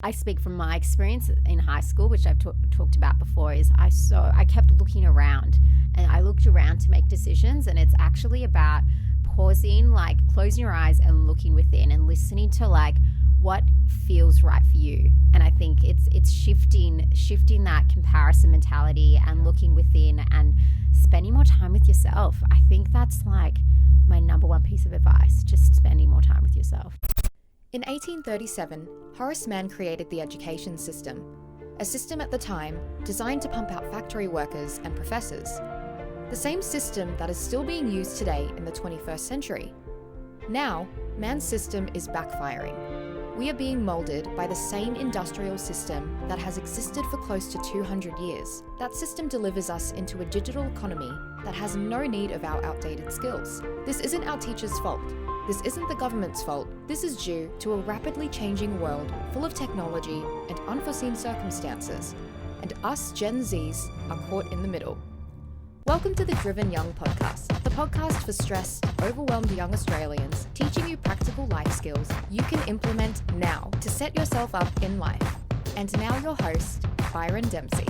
I speak from my experience in high school, which I've talked about before, is I kept looking around and I looked around to make decisions, and it's actually about pausing, like closing your eyes and looking within and listening to like what feels right for you. And I think it's shifting that comparison mentality and looking within and spending more time with yourself. I think that's like my number one piece of advice, just spending more time with yourself. In 1837, Horace Mann created the education system, a system at the time designed to pump out factory workers and professors. The same system that is still being used today in the 21st century. Now, Mann's system is backfiring. We are being molded by the same industrial system that has existed for close to 200 years. That system delivers us into a digital economy that has no need of our outdated skills. This isn't our teachers' fault. This isn't the government's fault. This is due to a rapidly changing world full of technology and unforeseen circumstances. And us Gen Zs are caught in the middle. Welcome to the Driven Young Podcast, the podcast for stressed, overwhelmed young Australians, teaching you practical life skills you can implement now to set yourself up in life. And now your host, Byron Dempsey.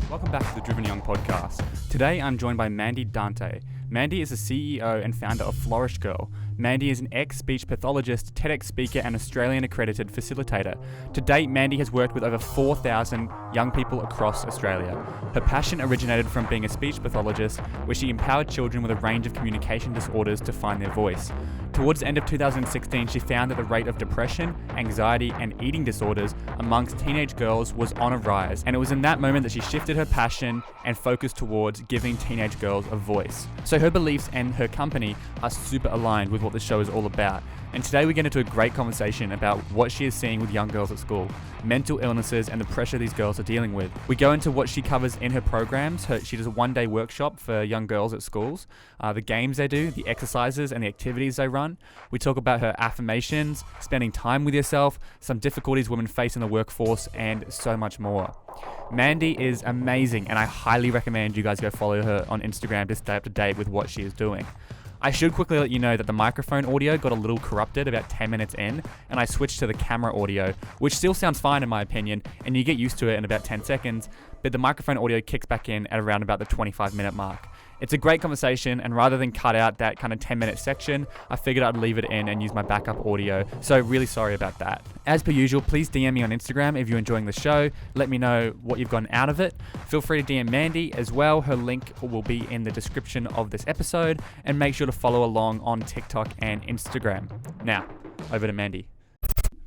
Welcome back to the Driven Young Podcast. Today I'm joined by Mandy Dante. Mandy is the CEO and founder of Flourish Girl. Mandy is an ex-speech pathologist, TEDx Speaker and Australian Accredited Facilitator. To date, Mandy has worked with over 4,000 young people across Australia. Her passion originated from being a speech pathologist, where she empowered children with a range of communication disorders to find their voice. Towards the end of 2016, she found that the rate of depression, anxiety, and eating disorders amongst teenage girls was on a rise, and it was in that moment that she shifted her passion and focused towards giving teenage girls a voice. So her beliefs and her company are super aligned with what the show is all about. And today we get into a great conversation about what she is seeing with young girls at school, mental illnesses and the pressure these girls are dealing with. We go into what she covers in her programs. She does a one-day workshop for young girls at schools, the games they do, the exercises and the activities they run. We talk about her affirmations, spending time with yourself, some difficulties women face in the workforce, and so much more. Mandy is amazing, and I highly recommend you guys go follow her on Instagram to stay up to date with what she is doing. I should quickly let you know that the microphone audio got a little corrupted about 10 minutes in, and I switched to the camera audio, which still sounds fine in my opinion, and you get used to it in about 10 seconds, but the microphone audio kicks back in at around about the 25-minute mark. It's a great conversation, and rather than cut out that kind of 10-minute section, I figured I'd leave it in and use my backup audio, so really sorry about that. As per usual, please DM me on Instagram if you're enjoying the show. Let me know what you've gotten out of it. Feel free to DM Mandy as well. Her link will be in the description of this episode, and make sure to follow along on TikTok and Instagram. Now, over to Mandy.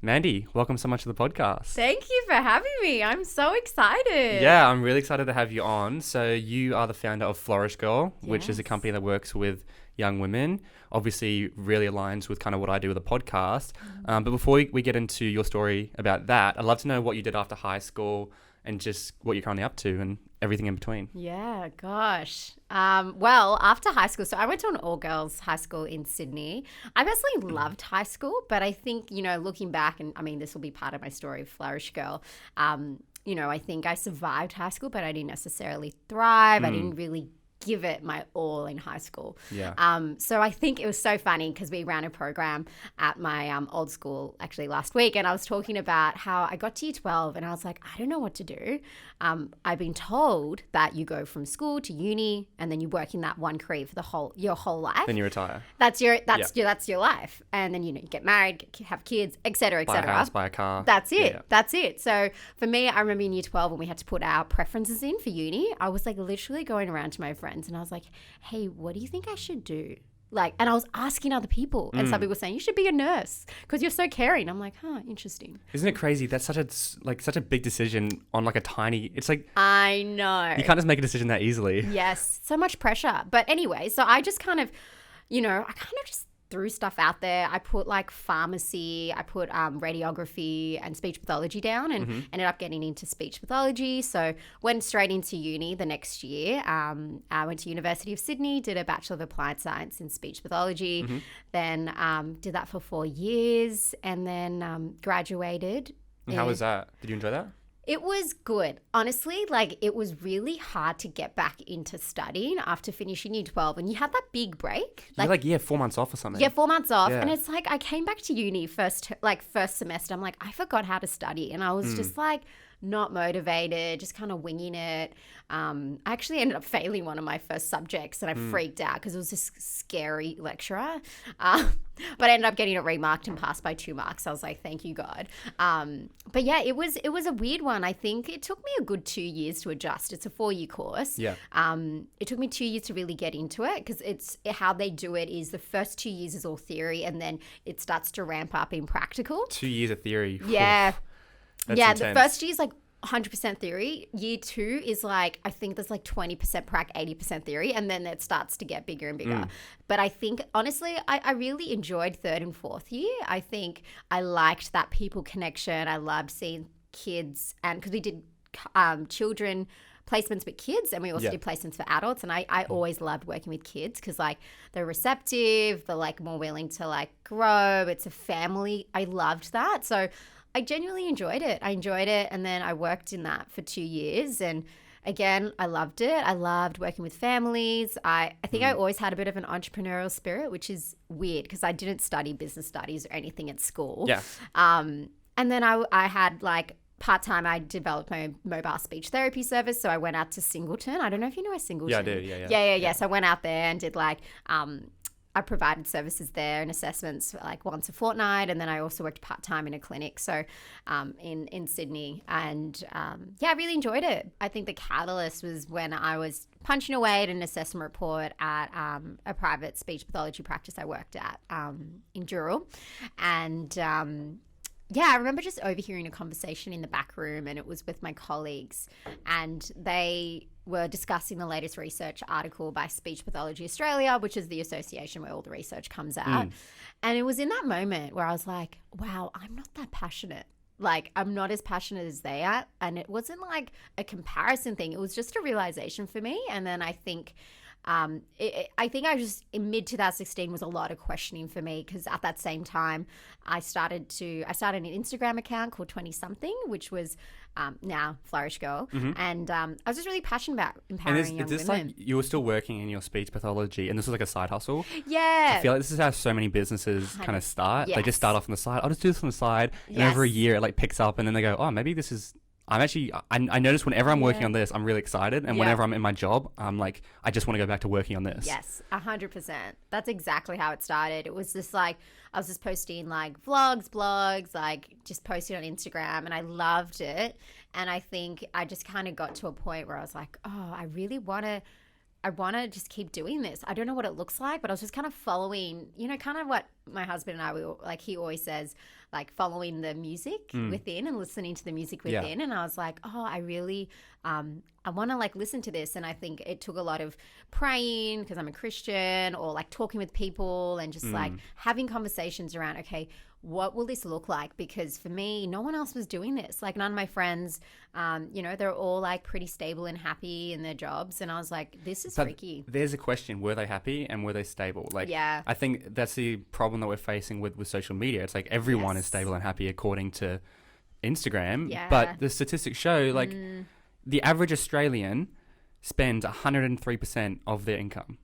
Mandy, welcome so much to the podcast. Thank you for having me. I'm so excited. Yeah, I'm really excited to have you on. So you are the founder of Flourish Girl, which is a company that works with young women. Obviously really aligns with kind of what I do with a podcast. But before we get into your story about that, I'd love to know what you did after high school and just what you're currently up to and everything in between. Yeah, gosh. Well, after high school, so I went to an all-girls high school in Sydney. I personally loved high school, but I think, looking back, and I mean, this will be part of my story of Flourish Girl, I think I survived high school, but I didn't necessarily thrive. I didn't really give it my all in high school. Yeah. So I think it was so funny because we ran a program at my old school actually last week, and I was talking about how I got to year 12 and I was like, I don't know what to do. I've been told that you go from school to uni and then you work in that one career for your whole life. Then you retire. That's your life. And then, you get married, have kids, et cetera, et cetera. Buy a house, buy a car. That's it. Yeah. That's it. So for me, I remember in year 12 when we had to put our preferences in for uni, I was like literally going around to my friends and I was like, hey, what do you think I should do? And I was asking other people, and some people were saying you should be a nurse because you're so caring. I'm like, interesting. Isn't it crazy? That's such a big decision on like a tiny. It's like, I know, you can't just make a decision that easily. Yes, so much pressure. But anyway, so I just kind of, just threw stuff out there. I put like pharmacy, I put radiography and speech pathology down, and ended up getting into speech pathology. So went straight into uni the next year. I went to University of Sydney, did a Bachelor of Applied Science in speech pathology, then did that for 4 years, and then graduated. And how was that? Did you enjoy that? It was good. Honestly, like it was really hard to get back into studying after finishing year 12. And you had that big break. You're 4 months off or something. Yeah, 4 months off. Yeah. And it's like I came back to uni first semester. I'm like, I forgot how to study. And I was just like not motivated, just kind of winging it. I actually ended up failing one of my first subjects and I freaked out because it was this scary lecturer. But I ended up getting it remarked and passed by 2 marks. I was like, thank you, God. But yeah, it was a weird one. I think it took me a good 2 years to adjust. It's a 4-year course. Yeah. It took me 2 years to really get into it because it's how they do it is the first 2 years is all theory and then it starts to ramp up in practical. 2 years of theory. Yeah. That's yeah, intense. the first year is like 100% theory. Year 2 is like, I think there's like 20% prac, 80% theory, and then it starts to get bigger and bigger. But I think, honestly, I really enjoyed 3rd and 4th year. I think I liked that people connection. I loved seeing kids, and because we did children placements with kids and we also did placements for adults, and I always loved working with kids because like they're receptive, they're like more willing to like grow. It's a family. I loved that. So I genuinely enjoyed it. And then I worked in that for 2 years. And again, I loved it. I loved working with families. I think I always had a bit of an entrepreneurial spirit, which is weird because I didn't study business studies or anything at school. Yeah. And then I had like part-time, I developed my mobile speech therapy service. So I went out to Singleton. I don't know if you know where Singleton. Yeah, I do. Yeah. So I went out there and did like I provided services there and assessments like once a fortnight, and then I also worked part-time in a clinic, so in Sydney, and I really enjoyed it. I think the catalyst was when I was punching away at an assessment report at a private speech pathology practice I worked at in Dural, and I remember just overhearing a conversation in the back room, and it was with my colleagues, and they were discussing the latest research article by Speech Pathology Australia, which is the association where all the research comes out. And it was in that moment where I was like, wow, I'm not that passionate. Like, I'm not as passionate as they are. And it wasn't like a comparison thing. It was just a realization for me. And then I think I think I just in mid 2016 was a lot of questioning for me because at that same time I started an Instagram account called 20 something, which was now Flourish Girl, and I was just really passionate about empowering young women. Like you were still working in your speech pathology, and this was like a side hustle? Yeah, I feel like this is how so many businesses kind of start. Yes. They just start off on the side. I'll just do this on the side, and over a year it like picks up, and then they go, oh, maybe this is. I notice whenever I'm working on this, I'm really excited. And whenever I'm in my job, I'm like, I just want to go back to working on this. Yes, 100%. That's exactly how it started. It was just like, I was just posting like blogs, like just posting on Instagram, and I loved it. And I think I just kind of got to a point where I was like, oh, I want to just keep doing this. I don't know what it looks like, but I was just kind of following, kind of what my husband and I were like, he always says, like following the music within and listening to the music within. And I was like, oh, I really, I want to like listen to this. And I think it took a lot of praying because I'm a Christian, or like talking with people and just like having conversations around, okay, what will this look like? Because for me, no one else was doing this. Like none of my friends, they're all like pretty stable and happy in their jobs. And I was like, this is freaky. There's a question. Were they happy and were they stable? Like, I think that's the problem that we're facing with social media. It's like everyone is stable and happy according to Instagram. Yeah. But the statistics show like the average Australian spends 103% of their income.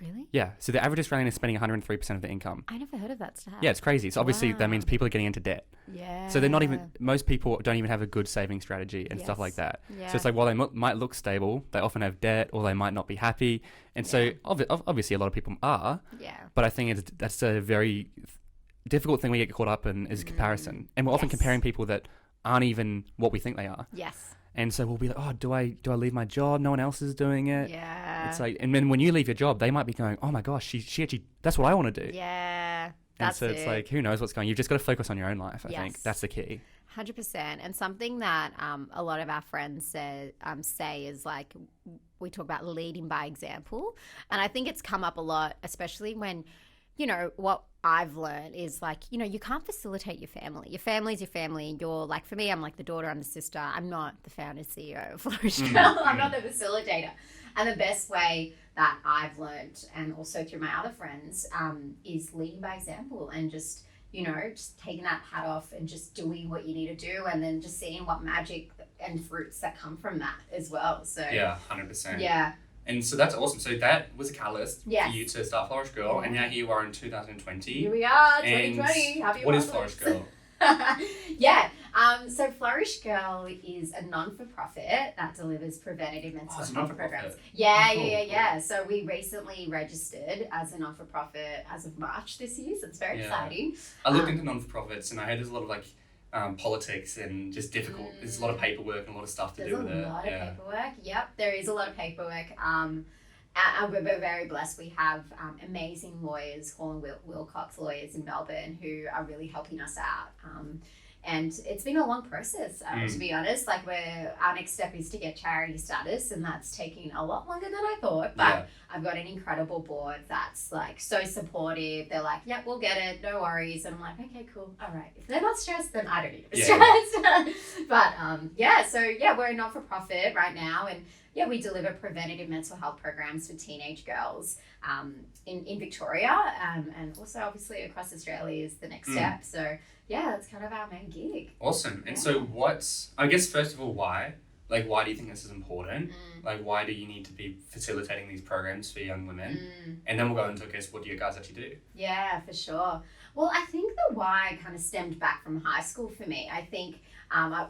Really? Yeah. So the average Australian is spending 103% of their income. I never heard of that stat. Yeah, it's crazy. So obviously that means people are getting into debt. Yeah. So they're not even, most people don't even have a good saving strategy and stuff like that. Yeah. So it's like while they might look stable, they often have debt or they might not be happy. And so obviously a lot of people are. Yeah. But I think that's a very difficult thing we get caught up in is comparison. And we're often comparing people that aren't even what we think they are. Yes. And so we'll be like, oh, do I leave my job? No one else is doing it. Yeah. It's like, and then when you leave your job, they might be going, oh my gosh, she actually, that's what I want to do. Yeah. It's like, who knows what's going on? You've just got to focus on your own life, I think. That's the key. 100%. And something that a lot of our friends say is like, we talk about leading by example. And I think it's come up a lot, especially when, what I've learned is like, you can't facilitate your family. Your family's your family. You're like, for me, I'm like the daughter, I'm the sister. I'm not the founder CEO of Flourish Girl. I'm not the facilitator. And the best way that I've learned, and also through my other friends, is leading by example and just just taking that hat off and just doing what you need to do, and then just seeing what magic and fruits that come from that as well. So yeah, 100%. Yeah. And so that's awesome. So that was a catalyst Yes. for you to start Flourish Girl, and now here you are in 2020. Here we are, And 2020. Happy what is Apocalypse. Flourish Girl? Yeah. So Flourish Girl is a non-for-profit that delivers preventative mental it's a health non-for-profit. programs. Yeah, Cool, yeah. So we recently registered as a non-for-profit as of March this year. So it's very exciting. I looked into non-for-profits, and I heard there's a lot of politics and just difficult. There's a lot of paperwork and a lot of stuff to do with it. There's a lot of paperwork. Yep, there is a lot of paperwork. And we're very blessed. We have amazing lawyers, Hall and Wilcox lawyers in Melbourne, who are really helping us out. And it's been a long process, to be honest. Like, our next step is to get charity status, and that's taking a lot longer than I thought. But I've got an incredible board that's like so supportive. They're like, "Yep, we'll get it, no worries." And I'm like, "Okay, cool, all right." If they're not stressed, then I don't need to be stressed. But we're a not-for-profit right now, and we deliver preventative mental health programs for teenage girls in Victoria, and also obviously across Australia is the next step. So that's kind of our main gig. Awesome. And so I guess first of all, why? Like, why do you think this is important? Like, why do you need to be facilitating these programs for young women? And then we'll go into, I guess, what do you guys actually do? Yeah, for sure. Well, I think the why kind of stemmed back from high school for me. I think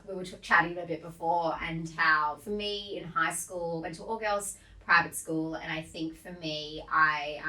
we were chatting a bit before, and how for me in high school, went to all-girls private school, and I think for me, I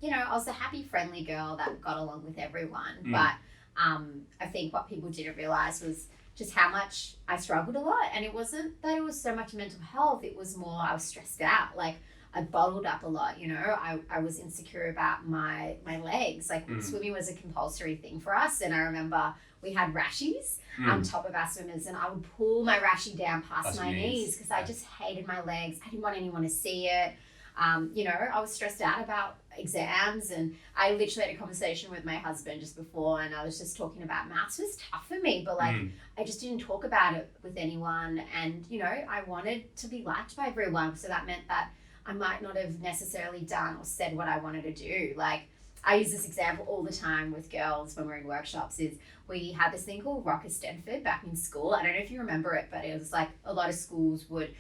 was a happy, friendly girl that got along with everyone. But I think what people didn't realize was just how much I struggled a lot. And it wasn't that it was so much mental health, it was more I was stressed out. Like, I bottled up a lot, I was insecure about my legs. Like, swimming was a compulsory thing for us, and I remember we had rashies on top of our swimmers, and I would pull my rashie down past my knees because I just hated my legs. I didn't want anyone to see it. I was stressed out about exams, and I literally had a conversation with my husband just before, and I was just talking about maths was tough for me, but like I just didn't talk about it with anyone, and I wanted to be liked by everyone, so that meant that I might not have necessarily done or said what I wanted to do. Like, I use this example all the time with girls when we're in workshops. Is we had this thing called Rock of Stanford back in school. I don't know if you remember it, but it was like a lot of schools would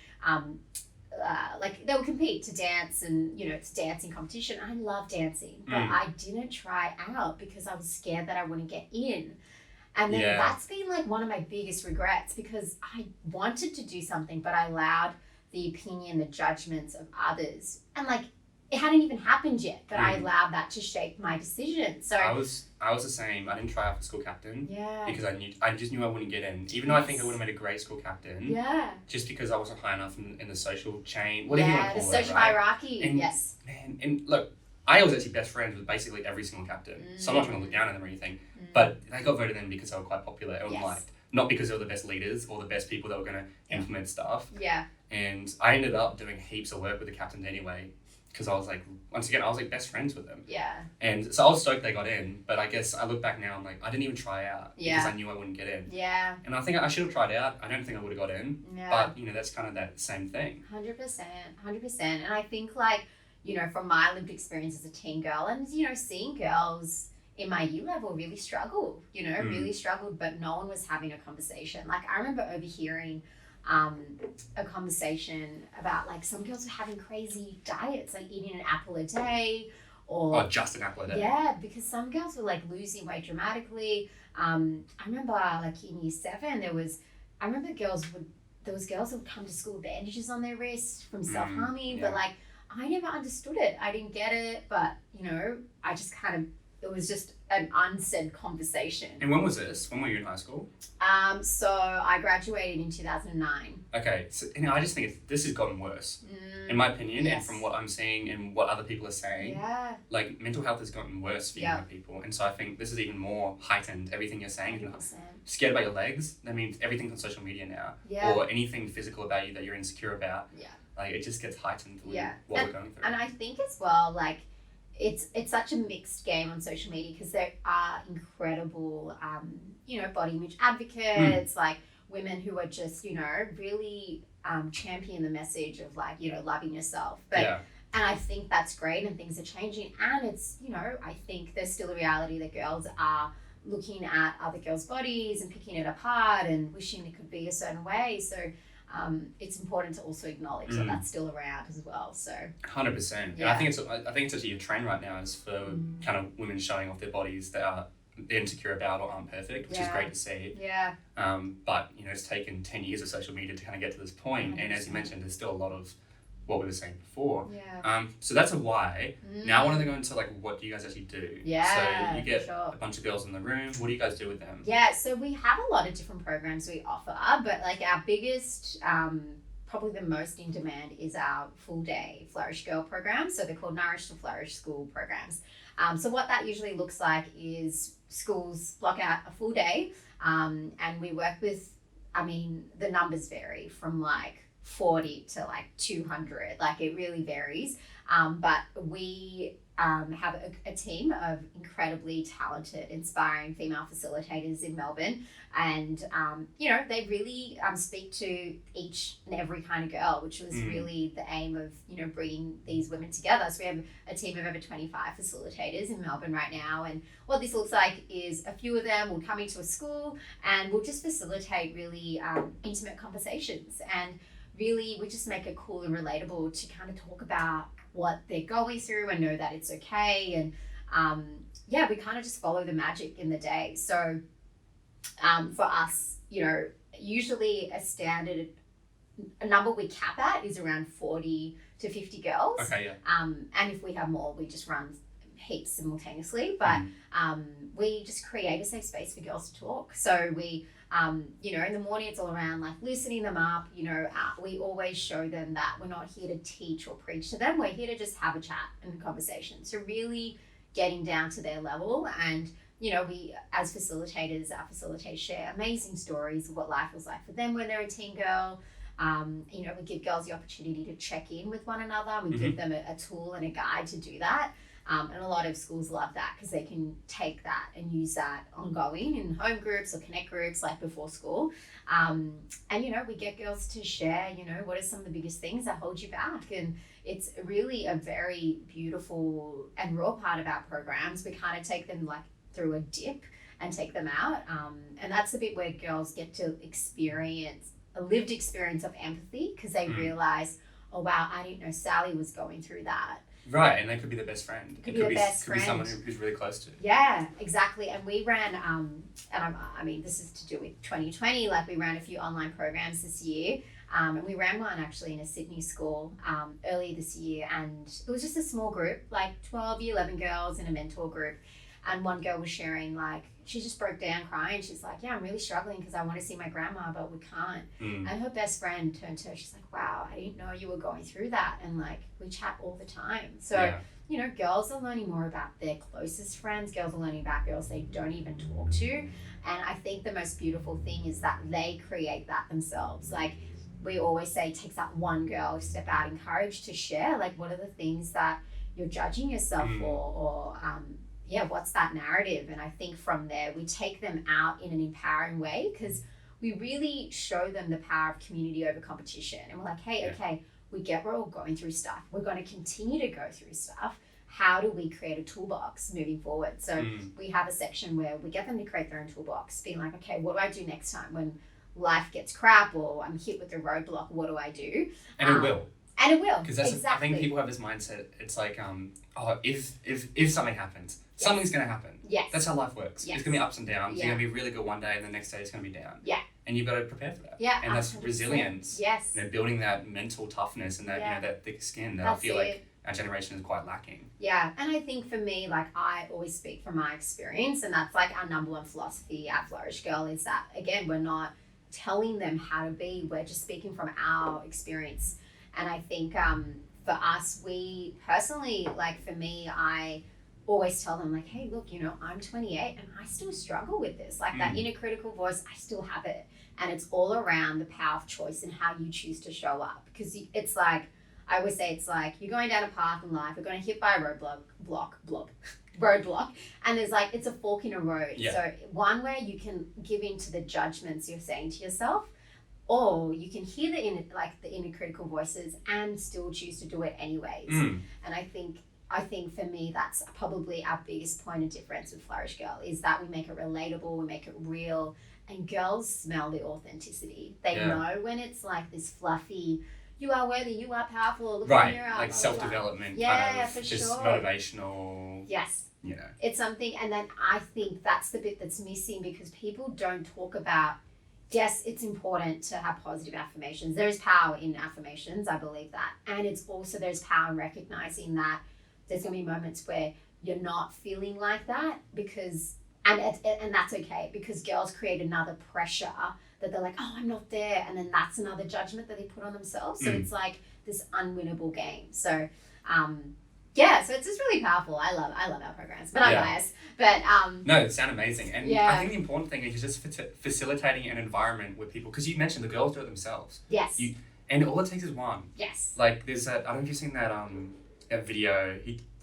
they would compete to dance, and it's dancing competition. I love dancing, but I didn't try out because I was scared that I wouldn't get in. And then that's been like one of my biggest regrets, because I wanted to do something, but I allowed the opinion, the judgments of others, and like it hadn't even happened yet, but I allowed that to shape my decision. So I was the same. I didn't try out for school captain. Because I just knew I wouldn't get in. Even though I think I would have made a great school captain. Just because I wasn't high enough in the social chain. Whatever you want to call the social hierarchy. And, man, and look, I was actually best friends with basically every single captain. So I'm not trying to look down on them or anything. But they got voted in because they were quite popular and liked. Not because they were the best leaders or the best people that were going to implement stuff. And I ended up doing heaps of work with the captains anyway, because I was like, once again, I was like best friends with them. And so I was stoked they got in, but I guess I look back now, I'm like, I didn't even try out because I knew I wouldn't get in. And I think I should have tried out. I don't think I would have got in, but that's kind of that same thing. 100%. And I think like, from my lived experience as a teen girl, and seeing girls in my year level really struggle, really struggled, but no one was having a conversation. Like, I remember overhearing a conversation about like some girls were having crazy diets, like eating an apple a day, or just an apple a day. Yeah, because some girls were like losing weight dramatically. I remember like in year 7 there was girls that would come to school with bandages on their wrists from self-harming, but like I never understood it. I didn't get it, but I just kind of, it was just an unsaid conversation. And when was this? When were you in high school? So I graduated in 2009. Okay, so I just think this has gotten worse, in my opinion, and from what I'm seeing and what other people are saying. Like, mental health has gotten worse for young people, and so I think this is even more heightened. Everything you're saying, 100%. Scared about your legs, that means everything's on social media now, or anything physical about you that you're insecure about. Like, it just gets heightened with what we're going through. And I think as well, like, it's such a mixed game on social media, because there are incredible, body image advocates, like women who are just, really champion the message of like, loving yourself. But and I think that's great, and things are changing, and it's, I think there's still a reality that girls are looking at other girls' bodies and picking it apart and wishing it could be a certain way. So it's important to also acknowledge that that's still around as well. So 100%. Yeah. And I think it's actually a trend right now is for kind of women showing off their bodies that are insecure about or aren't perfect, which is great to see. Yeah. But it's taken 10 years of social media to kind of get to this point. 100%. And as you mentioned, there's still a lot of what we were saying before. Yeah. So that's a why. Now I want to go into like what do you guys actually do? Yeah, So you get for sure. a bunch of girls in the room. What do you guys do with them? Yeah, so we have a lot of different programs we offer, but like our biggest, probably the most in demand is our full day Flourish Girl program. So they're called Nourish To Flourish school programs. So what that usually looks like is schools block out a full day, and we work with, the numbers vary from like 40 to like 200, like it really varies. But we have a team of incredibly talented, inspiring female facilitators in Melbourne. And, they really speak to each and every kind of girl, which was really the aim of, bringing these women together. So we have a team of over 25 facilitators in Melbourne right now. And what this looks like is a few of them will come into a school and we'll just facilitate really intimate conversations. And really, we just make it cool and relatable to kind of talk about what they're going through and know that it's okay. And we kind of just follow the magic in the day. So for us, usually a number we cap at is around 40 to 50 girls. Okay, yeah. And if we have more, we just run heaps simultaneously. But we just create a safe space for girls to talk. So we in the morning, it's all around like loosening them up. We always show them that we're not here to teach or preach to them. We're here to just have a chat and a conversation. So really getting down to their level. And, we, as facilitators, our facilitators share amazing stories of what life was like for them when they're a teen girl. We give girls the opportunity to check in with one another. We give them a tool and a guide to do that. And a lot of schools love that because they can take that and use that ongoing in home groups or connect groups like before school. And, we get girls to share, what are some of the biggest things that hold you back? And it's really a very beautiful and raw part of our programs. We kind of take them like through a dip and take them out. And that's the bit where girls get to experience a lived experience of empathy because they realize, oh, wow, I didn't know Sally was going through that. Right, and they could be the best friend. Could be someone who's really close to. Yeah, exactly. And we ran, this is to do with 2020, like we ran a few online programs this year. And we ran one actually in a Sydney school earlier this year. And it was just a small group, like 12, 11 girls in a mentor group. And one girl was sharing, like, she just broke down crying. She's like, yeah, I'm really struggling because I want to see my grandma, but we can't. And her best friend turned to her. She's like, wow, I didn't know you were going through that. And like, we chat all the time. So, girls are learning more about their closest friends. Girls are learning about girls they don't even talk to. And I think the most beautiful thing is that they create that themselves. Like, we always say it takes that one girl to step out and courage to share. Like, what are the things that you're judging yourself for? Or, what's that narrative? And I think from there, we take them out in an empowering way because we really show them the power of community over competition. And we're like, hey, okay, we get we're all going through stuff. We're going to continue to go through stuff. How do we create a toolbox moving forward? So we have a section where we get them to create their own toolbox, being like, okay, what do I do next time when life gets crap or I'm hit with a roadblock? What do I do? And it will. And it will. Because that's exactly. I think people have this mindset. It's like, if something happens, something's going to happen. Yes. That's how life works. Yes. It's going to be ups and downs. Yeah. You're going to be really good one day and the next day it's going to be down. Yeah. And you've got to prepare for that. Yeah. And that's 100%. resilience. Yes. Building that mental toughness and that, that thick skin that I feel like our generation is quite lacking. Yeah. And I think for me, like I always speak from my experience and that's like our number one philosophy at Flourish Girl is that, again, we're not telling them how to be. We're just speaking from our experience. And I think for us, we personally, like for me, I always tell them like, hey, look, I'm 28 and I still struggle with this. Like that inner critical voice, I still have it. And it's all around the power of choice and how you choose to show up. Because it's like, I always say it's like you're going down a path in life, you're going to hit by a roadblock. And there's like, it's a fork in a road. Yeah. So one where you can give in to the judgments you're saying to yourself, or you can hear the inner critical voices and still choose to do it anyways. And I think I think for me, that's probably our biggest point of difference with Flourish Girl is that we make it relatable, we make it real, and girls smell the authenticity. They know when it's like this fluffy, you are worthy, you are powerful, look in the mirror. Like self-development, kind of for just sure. motivational. Yes. You know. It's something, and then I think that's the bit that's missing because people don't talk about, yes, it's important to have positive affirmations. There is power in affirmations, I believe that. And it's also, there's power in recognizing that there's going to be moments where you're not feeling like that because, and that's okay, because girls create another pressure that they're like, oh, I'm not there. And then that's another judgment that they put on themselves. So it's like this unwinnable game. So, so it's just really powerful. I love our programs, but I'm biased. But no, it sounds amazing. And I think the important thing is just facilitating an environment where people, because you mentioned the girls do it themselves. Yes. And all it takes is one. Yes. Like there's I don't know if you've seen that video.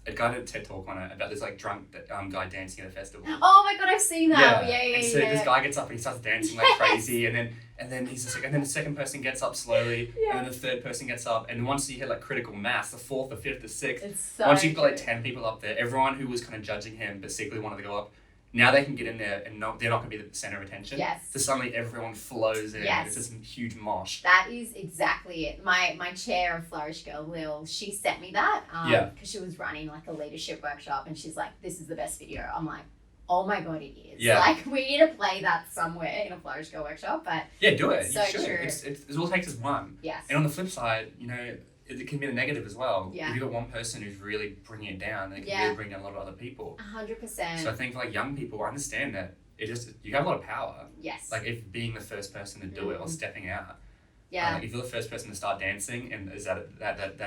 A guy did a TED talk on it about this like drunk guy dancing at a festival. Oh my god, I've seen that. Yeah. And so this guy gets up and he starts dancing like crazy, and then the second person gets up slowly, and then the third person gets up, and once you hit like critical mass, the fourth, the fifth, the sixth, once you've got like 10 people up there, everyone who was kind of judging him but secretly wanted to go up, now they can get in there and they're not going to be the center of attention. Yes. So suddenly everyone flows in. Yes. It's just a huge mosh. That is exactly it. My chair of Flourish Girl, Lil, she sent me that because she was running like a leadership workshop and she's like, this is the best video. I'm like, oh my god, it is. Yeah. Like we need to play that somewhere in a Flourish Girl workshop. But yeah, do it. You should. True. It's all it takes is one. Yes. And on the flip side, you know, it can be the negative as well. Yeah. If you've got one person who's really bringing it down, then it can really bring down a lot of other people. 100%. So I think for like young people, understand that you have a lot of power. Yes. Like if being the first person to do it or stepping out. Yeah. Like if you're the first person to start dancing, and is that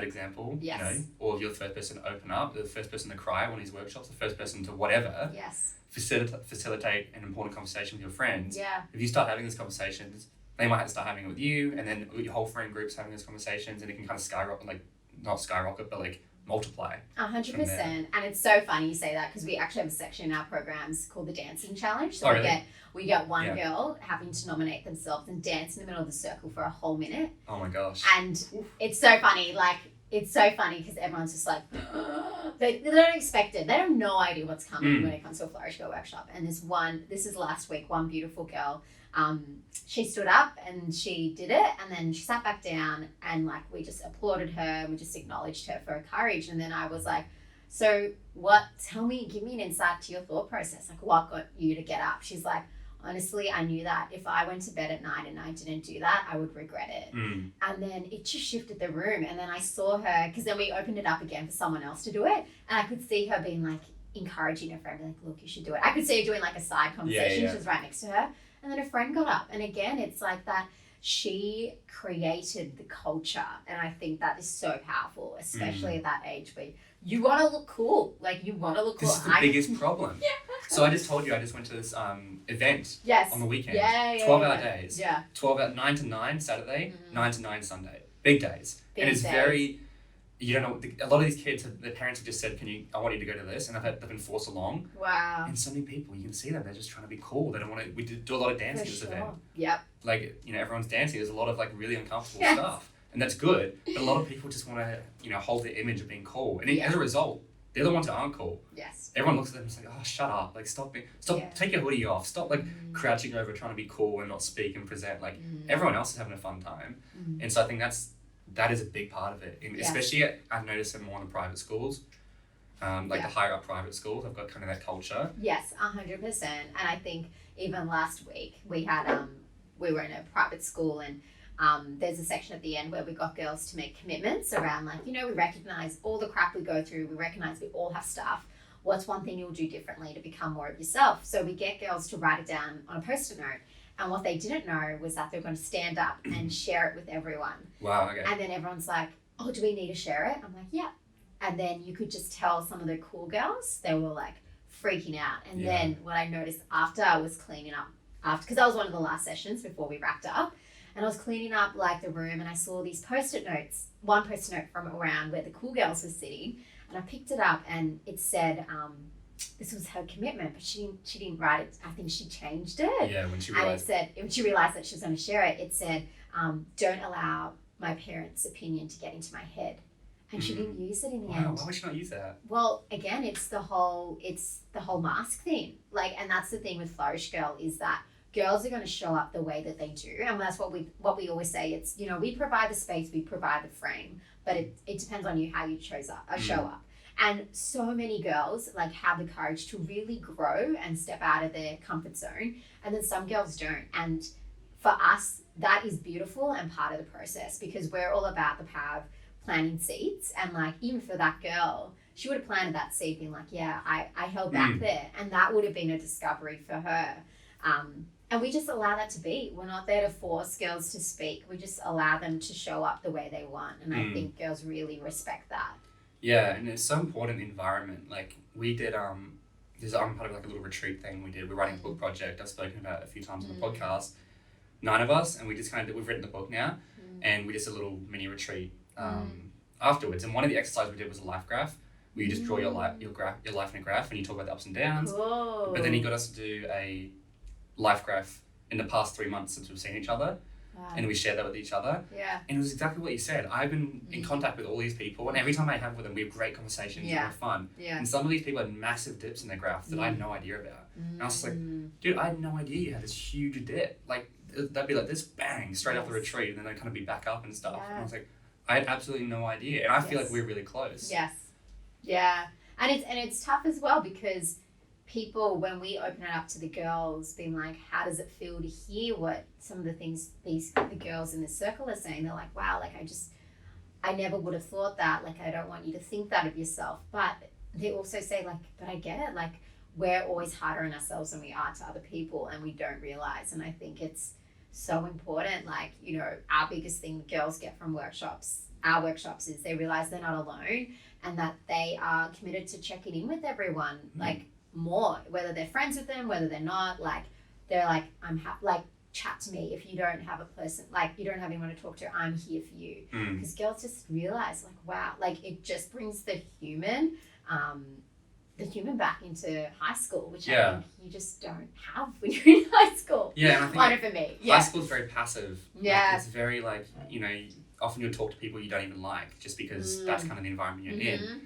example? Yes. You know, or if you're the first person to open up, the first person to cry on these workshops, the first person to whatever. Yes. Facilitate an important conversation with your friends. Yeah. If you start having these conversations, they might have to start having it with you, and then your whole friend group's having these conversations, and it can kind of skyrocket, like not skyrocket, but like multiply. 100%. And it's so funny you say that because we actually have a section in our programs called the Dancing Challenge. So we get one girl having to nominate themselves and dance in the middle of the circle for a whole minute. Oh my gosh. And it's so funny. Like, it's so funny because everyone's just like, they don't expect it. They have no idea what's coming when it comes to a Flourish Girl workshop. And this is last week, one beautiful girl, she stood up and she did it, and then she sat back down, and like we just applauded her and we just acknowledged her for her courage. And then I was like, so give me an insight to your thought process. Like, what got you to get up? She's like, honestly, I knew that if I went to bed at night and I didn't do that, I would regret it. And then it just shifted the room. And then I saw her, because then we opened it up again for someone else to do it. And I could see her being like encouraging her friend, like, look, you should do it. I could see her doing like a side conversation. She was right next to her. And then a friend got up. And again, it's like that she created the culture. And I think that is so powerful, especially at that age where you want to look cool. Like, you want to look cool. This is the biggest problem. So I just told you, I just went to this event on the weekend. 12-hour days. 9 to 9 Saturday, 9 to 9 Sunday. Big days. And it's very, you don't know, a lot of these kids, their parents have just said, I want you to go to this. And they've been forced along. Wow. And so many people, you can see them, they're just trying to be cool. They don't want to, we do a lot of dancing at this event. Yep. Like, everyone's dancing. There's a lot of like really uncomfortable stuff. And that's good. But a lot of people just want to, hold the image of being cool. And as a result, they're the ones that aren't cool. Yes. Everyone looks at them and is like, oh, shut up. Like, stop, take your hoodie off. Stop, like, crouching over trying to be cool and not speak and present. Like, everyone else is having a fun time. And so I think that is a big part of it. And especially, I've noticed it more in the private schools. The higher up private schools, I've got kind of that culture. Yes, 100%. And I think even last week, we had, we were in a private school, and there's a section at the end where we got girls to make commitments around, like, we recognize all the crap we go through. We recognize we all have stuff. What's one thing you'll do differently to become more of yourself? So we get girls to write it down on a Post-it note. And what they didn't know was that they're going to stand up and share it with everyone. Wow, okay. And then everyone's like, oh, do we need to share it? I'm like, yeah. And then you could just tell some of the cool girls, they were like freaking out. And then what I noticed after I was cleaning up, because that was one of the last sessions before we wrapped up, and I was cleaning up like the room, and I saw these Post-it notes, one Post-it note from around where the cool girls were sitting, and I picked it up, and it said, this was her commitment, but she didn't write it. I think she changed it. Yeah, when she realized. And it said, when she realized that she was going to share it, it said, don't allow my parents' opinion to get into my head. and she didn't use it in the Wow, end. why would she not use that? Well, again, it's the whole mask thing. Like, and that's the thing with Flourish Girl, is that girls are going to show up the way that they do, and that's what we always say. It's, you know, we provide the space, we provide the frame, but it depends on you how you show up. And so many girls like have the courage to really grow and step out of their comfort zone, and then some girls don't. And for us, that is beautiful and part of the process, because we're all about the power of planting seeds. And like, even for that girl, she would have planted that seed, being like, yeah, I held back there, and that would have been a discovery for her. And we just allow that to be. We're not there to force girls to speak. We just allow them to show up the way they want. And I think girls really respect that. Yeah, and it's so important environment. Like we did, I'm part of like a little retreat thing we did. We're writing a book project I've spoken about a few times on the podcast. 9 of us, and we just we've written the book now, and we just a little mini retreat afterwards. And one of the exercises we did was a life graph, where you just draw your life in a graph, and you talk about the ups and downs. Cool. But then he got us to do a life graph in the past 3 months since we've seen each other. Wow. And we shared that with each other. Yeah. And it was exactly what you said. I've been in contact with all these people, and every time I have with them, we have great conversations and we're fun. Yeah. And some of these people had massive dips in their graph that I had no idea about. And I was just like, dude, I had no idea you had this huge dip. Like, that'd be like this bang straight off the retreat, and then they'd kind of be back up and stuff. And I was like, I had absolutely no idea. And I feel like we're really close. Yes. Yeah. And it's tough as well, because people, when we open it up to the girls, being like, how does it feel to hear what some of the things the girls in the circle are saying? They're like, wow, like I never would have thought that. Like, I don't want you to think that of yourself. But they also say, like, but I get it. Like, we're always harder on ourselves than we are to other people, and we don't realize. And I think it's so important. Like, you know, our biggest thing girls get from our workshops is they realize they're not alone, and that they are committed to checking in with everyone. Like, more, whether they're friends with them, whether they're not, like, they're like, like, chat to me if you don't have a person, like, you don't have anyone to talk to, I'm here for you. Because girls just realize, like, wow, like, it just brings the human back into high school, which I think you just don't have when you're in high school. Yeah, and I think for me. High school's very passive. Yeah. Like, it's very like, you know, often you'll talk to people you don't even like, just because that's kind of the environment you're in.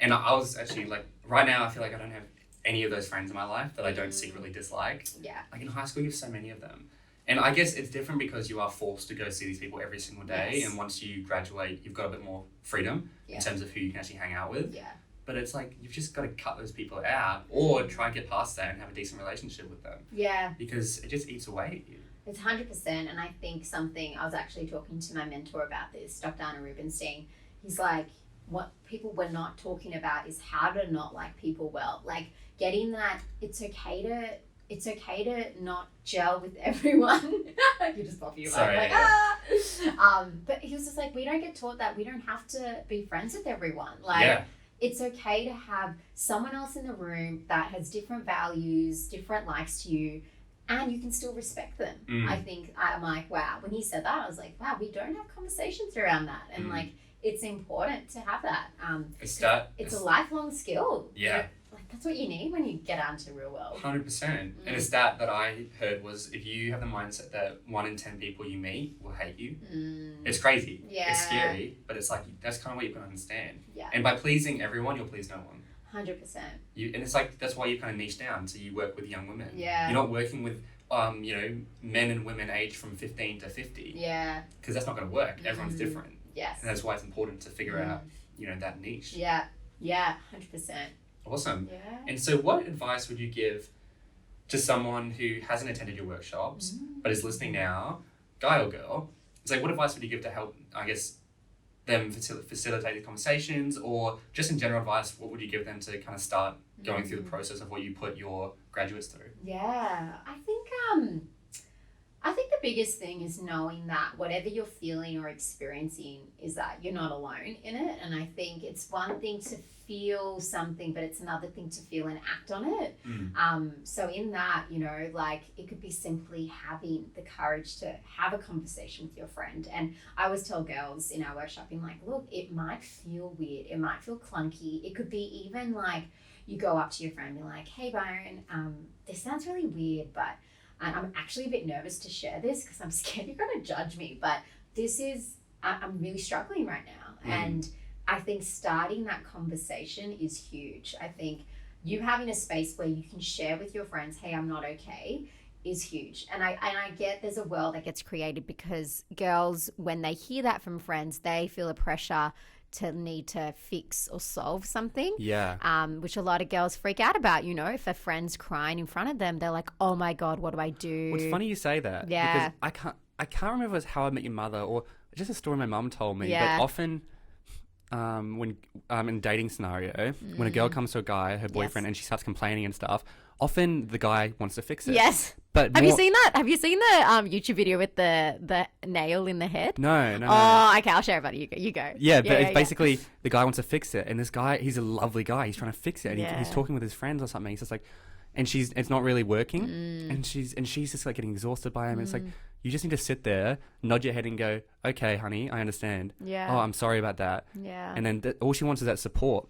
And I was actually like, right now I feel like I don't have any of those friends in my life that I don't secretly dislike. Yeah. Like in high school, you have so many of them. And I guess it's different because you are forced to go see these people every single day. Yes. And once you graduate, you've got a bit more freedom in terms of who you can actually hang out with. Yeah. But it's like, you've just got to cut those people out, or try and get past that and have a decent relationship with them. Yeah. Because it just eats away at you. It's 100%. And I think I was actually talking to my mentor about this, Dr. Anna Rubenstein. He's like, what people were not talking about is how to not like people well. Like, getting that it's okay to not gel with everyone. You just pop you like, but he was just like, we don't get taught that. We don't have to be friends with everyone. Like, it's okay to have someone else in the room that has different values, different likes to you, and you can still respect them. I think I'm like, wow, when he said that, I was like, wow, we don't have conversations around that. And like, it's important to have that. It's a lifelong skill. Yeah. Like, that's what you need when you get out into the real world. 100%. And a stat that I heard was, if you have the mindset that 1 in 10 people you meet will hate you, it's crazy. Yeah. It's scary, but it's like, that's kind of what you can understand. Yeah. And by pleasing everyone, you'll please no one. 100%. And it's like, that's why you kind of niche down. So you work with young women. Yeah. You're not working with, you know, men and women aged from 15 to 50. Yeah. Because that's not going to work. Everyone's different. Yes. And that's why it's important to figure out, you know, that niche. Yeah. Yeah. 100%. Awesome. Yeah. And so what advice would you give to someone who hasn't attended your workshops, but is listening now, guy or girl? It's like, what advice would you give to help, I guess, them facilitate these conversations, or just in general advice, what would you give them to kind of start going through the process of what you put your graduates through? Yeah, I think the biggest thing is knowing that whatever you're feeling or experiencing is that you're not alone in it. And I think it's one thing to feel something, but it's another thing to feel and act on it. So in that, you know, like, it could be simply having the courage to have a conversation with your friend. And I always tell girls in our workshop, being like, look, it might feel weird, it might feel clunky, it could be even like you go up to your friend and be like, hey Byron, this sounds really weird, but I'm actually a bit nervous to share this because I'm scared you're going to judge me, but I'm really struggling right now. And I think starting that conversation is huge. I think you having a space where you can share with your friends, hey, I'm not okay, is huge. And I get there's a world that gets created because girls, when they hear that from friends, they feel a pressure to need to fix or solve something. Yeah. Which a lot of girls freak out about, you know, if a friend's crying in front of them, they're like, oh my God, what do I do? Well, it's funny you say that. Yeah. Because I can't remember if it was How I Met Your Mother or just a story my mum told me. Yeah. But often when in a dating scenario, when a girl comes to a guy, her boyfriend, and she starts complaining and stuff, often the guy wants to fix it. Yes. But Have you seen that? Have you seen the YouTube video with the nail in the head? No. Oh, okay. I'll share about it. You go. Yeah, but it's basically the guy wants to fix it, and this guy, he's a lovely guy. He's trying to fix it, and he's talking with his friends or something. He's just like, and it's not really working, and she's just like getting exhausted by him. And it's like, you just need to sit there, nod your head, and go, okay, honey, I understand. Yeah. Oh, I'm sorry about that. Yeah. And then all she wants is that support.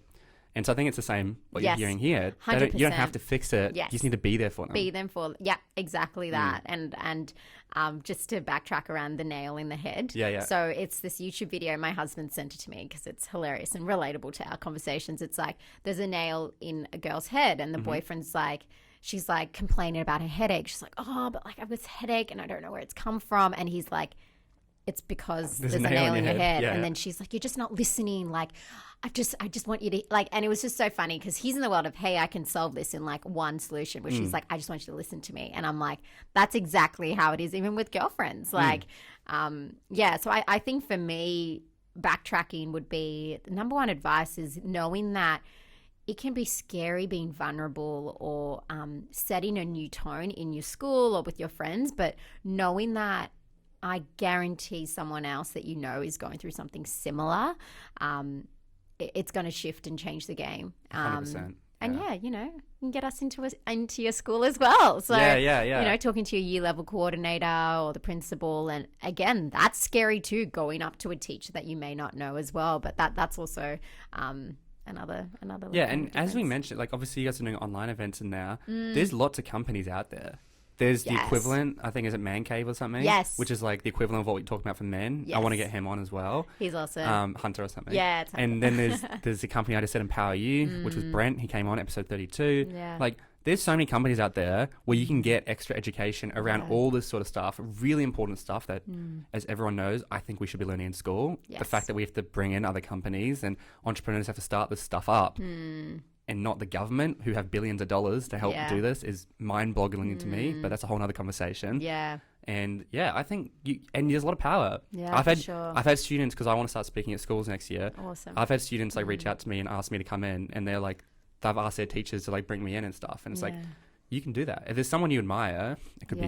And so I think it's the same what you're hearing here. 100%. You don't have to fix it. Yes. You just need to be there for them. Be them for, yeah, exactly that. And just to backtrack around the nail in the head. Yeah. So it's this YouTube video. My husband sent it to me because it's hilarious and relatable to our conversations. It's like there's a nail in a girl's head and the boyfriend's like, she's like complaining about her headache. She's like, oh, but like I've got this headache and I don't know where it's come from. And he's like, it's because there's a nail in your head. Yeah. And then she's like, you're just not listening. Like, I just want you to like, and it was just so funny because he's in the world of, hey, I can solve this in like one solution, which she's like, I just want you to listen to me. And I'm like, that's exactly how it is even with girlfriends. Like, so I think for me, backtracking would be the number one advice is knowing that it can be scary being vulnerable or setting a new tone in your school or with your friends, but knowing that I guarantee someone else that you know is going through something similar, it's going to shift and change the game. 100%. And you know, you can get us into your school as well. So yeah. You know, talking to your year level coordinator or the principal, and again, that's scary too. Going up to a teacher that you may not know as well, but that's also another. Yeah, and as we mentioned, like obviously you guys are doing online events and now there's lots of companies out there. There's the equivalent, I think, is it Man Cave or something? Yes. Which is like the equivalent of what we talked about for men. Yes. I want to get him on as well. He's awesome. Hunter or something. Yeah, it's Hunter. And then there's the company I just said, Empower You, which was Brent. He came on episode 32. Yeah. Like, there's so many companies out there where you can get extra education around all this sort of stuff, really important stuff that, as everyone knows, I think we should be learning in school. Yes. The fact that we have to bring in other companies and entrepreneurs have to start this stuff up. And not the government who have billions of dollars to help do this is mind-boggling to me, but that's a whole nother conversation. Yeah. And I think there's a lot of power. Yeah, I've had students, because I want to start speaking at schools next year. Awesome. I've had students like reach out to me and ask me to come in, and they're like, they've asked their teachers to like bring me in and stuff. And it's like, you can do that. If there's someone you admire, it could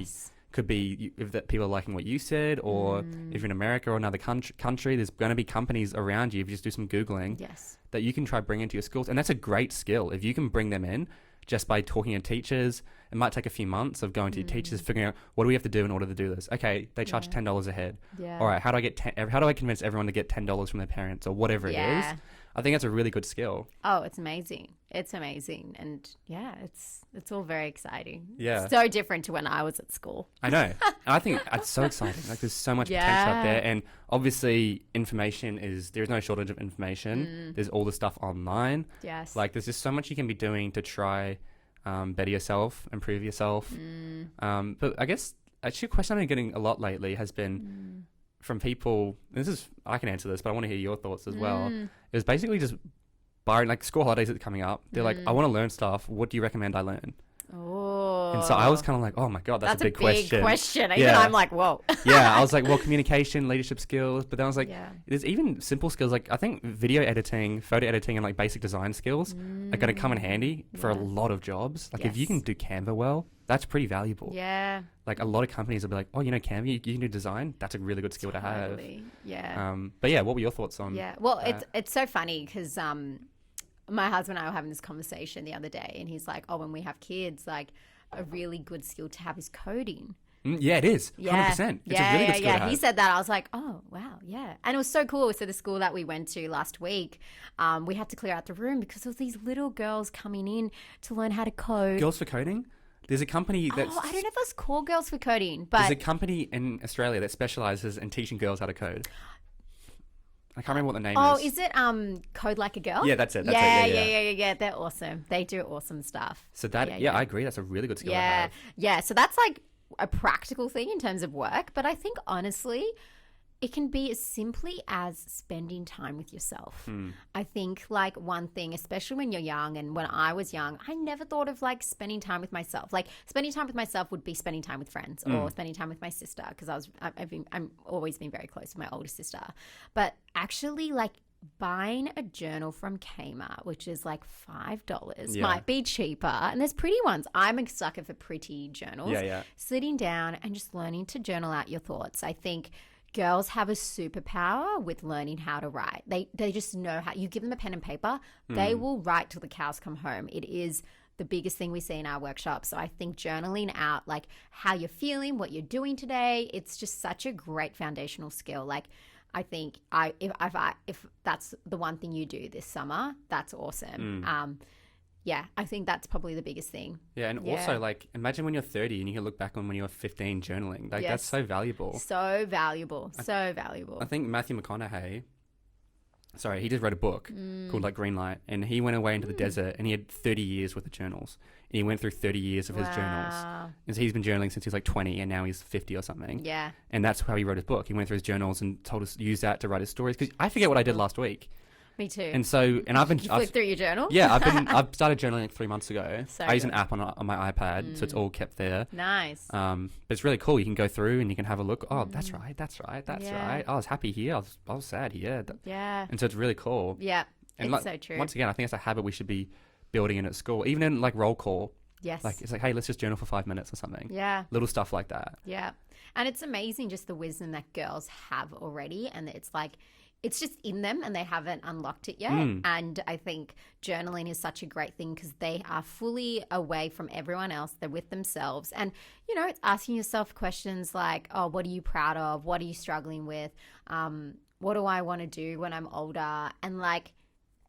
be if that people are liking what you said, or if you're in America or another country, there's going to be companies around you, if you just do some Googling, that you can try bring into your schools. And that's a great skill. If you can bring them in just by talking to teachers, it might take a few months of going to your teachers, figuring out what do we have to do in order to do this. Okay, they charge $10 a head. Yeah. All right, how do I convince everyone to get $10 from their parents or whatever it is? I think that's a really good skill. Oh, it's amazing. It's amazing. And it's all very exciting. Yeah. So different to when I was at school. I know. And I think it's so exciting. Like there's so much potential out there. And obviously there's no shortage of information. There's all the stuff online. Yes. Like there's just so much you can be doing to try better yourself, improve yourself. But I guess actually a question I've been getting a lot lately has been from people, I can answer this, but I want to hear your thoughts as well. It was basically just barring like school holidays that are coming up. They're like, I want to learn stuff. What do you recommend I learn? Oh. And so I was kind of like, oh my God, that's a big question. Even I'm like, whoa. I was like, well, communication, leadership skills. But then I was like, there's even simple skills. Like I think video editing, photo editing, and like basic design skills are going to come in handy for a lot of jobs. Like if you can do Canva well, that's pretty valuable. Yeah. Like a lot of companies will be like, oh, you know, Canva, you can do design. That's a really good skill to have. Yeah. But yeah, what were your thoughts on? Yeah. Well, it's so funny because my husband and I were having this conversation the other day, and he's like, oh, when we have kids, like a really good skill to have is coding. Yeah, it is. 100%. It's a really good skill to have. He said that. I was like, oh, wow, yeah. And it was so cool. So the school that we went to last week, we had to clear out the room because there was these little girls coming in to learn how to code. Girls for Coding? There's a company that's... Oh, I don't know if that's called Girls for Coding, but... There's a company in Australia that specialises in teaching girls how to code. I can't remember what the name Oh, is. is it Code Like a Girl? Yeah, that's it. Yeah. They're awesome. They do awesome stuff. So that, I agree. That's a really good skill to have. Yeah. So that's like a practical thing in terms of work. But I think honestly, it can be as simply as spending time with yourself. I think like one thing, especially when you're young, and when I was young, I never thought of like spending time with myself. Like spending time with myself would be spending time with friends or spending time with my sister, because I'm always been very close with my older sister. But actually like buying a journal from Kmart, which is like $5, might be cheaper, and there's pretty ones. I'm a sucker for pretty journals. Sitting down and just learning to journal out your thoughts. I think girls have a superpower with learning how to write. They just know how. You give them a pen and paper, they will write till the cows come home. It is the biggest thing we see in our workshops. So I think journaling out like how you're feeling, what you're doing today, it's just such a great foundational skill. Like I think if that's the one thing you do this summer, that's awesome. I think that's probably the biggest thing. Yeah, and also, like, imagine when you're 30 and you can look back on when you were 15 journaling. Like, that's so valuable. So valuable. I think Matthew McConaughey, he just wrote a book called, like, Green Light, and he went away into the desert, and he had 30 years worth of journals. And he went through 30 years of his journals. And so he's been journaling since he was, like, 20, and now he's 50 or something. Yeah. And that's how he wrote his book. He went through his journals and told us to use that to write his stories. Because I forget what I did last week. Me too. And I've been... You flick through your journal? Yeah, I've started journaling like 3 months ago. I use an app on my iPad, so it's all kept there. Nice. But it's really cool. You can go through and you can have a look. Oh, that's right. I was happy here. I was sad here. Yeah. And so it's really cool. Yeah, and it's so true. Once again, I think it's a habit we should be building in at school, even in like roll call. Yes. Like it's like, hey, let's just journal for 5 minutes or something. Yeah. Little stuff like that. Yeah. And it's amazing just the wisdom that girls have already, and it's like it's just in them and they haven't unlocked it yet. And I think journaling is such a great thing because they are fully away from everyone else. They're with themselves. And, you know, it's asking yourself questions like, oh, what are you proud of? What are you struggling with? What do I want to do when I'm older? And like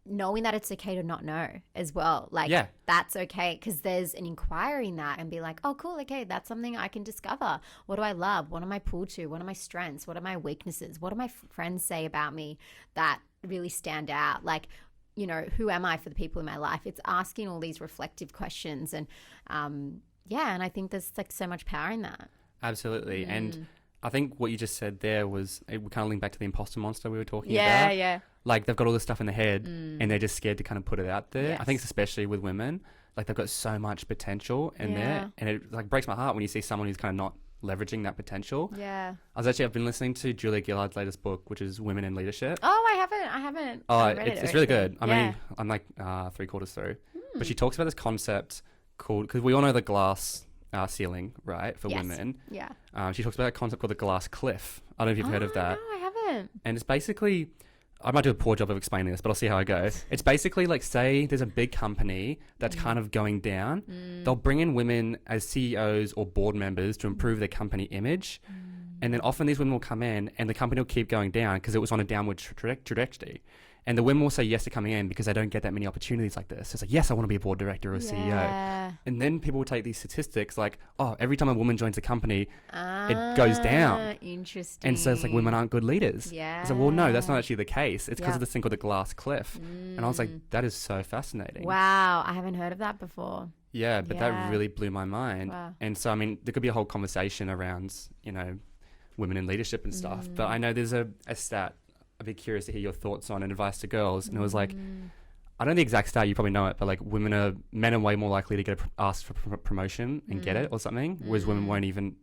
knowing that it's okay to not know as well. Like that's okay because there's an inquiry in that and be like, oh, cool. Okay, that's something I can discover. What do I love? What am I pulled to? What are my strengths? What are my weaknesses? What do my friends say about me that really stand out? Like, you know, who am I for the people in my life? It's asking all these reflective questions. And and I think there's like so much power in that. Absolutely. And I think what you just said there was, it kind of linked back to the imposter monster we were talking about. Yeah. Like they've got all this stuff in their head and they're just scared to kind of put it out there. Yes. I think it's especially with women, like they've got so much potential in there, and it like breaks my heart when you see someone who's kind of not leveraging that potential. Yeah. I've been listening to Julia Gillard's latest book, which is Women in Leadership. Oh, I haven't. Oh, it's really good. I'm like 3/4 through, but she talks about this concept called, because we all know the glass ceiling, right, for women. Yeah. She talks about a concept called the glass cliff. I don't know if you've heard of that. No, I haven't. And it's basically, I might do a poor job of explaining this, but I'll see how I go. It's basically like, say there's a big company that's kind of going down. They'll bring in women as CEOs or board members to improve their company image. And then often these women will come in and the company will keep going down because it was on a downward trajectory. And the women will say yes to coming in because they don't get that many opportunities like this. It's like, yes, I want to be a board director or a CEO. And then people will take these statistics like, oh, every time a woman joins a company, it goes down. Interesting. And so it's like women aren't good leaders. Yeah. It's like, well, no, that's not actually the case. It's because of this thing called the glass cliff. And I was like, that is so fascinating. Wow. I haven't heard of that before. Yeah, but that really blew my mind. Wow. And so, I mean, there could be a whole conversation around, you know, women in leadership and stuff. But I know there's a stat I'd be curious to hear your thoughts on and advice to girls. And it was like, I don't know the exact stat, you probably know it, but like men are way more likely to get asked for promotion and get it or something, whereas women won't even,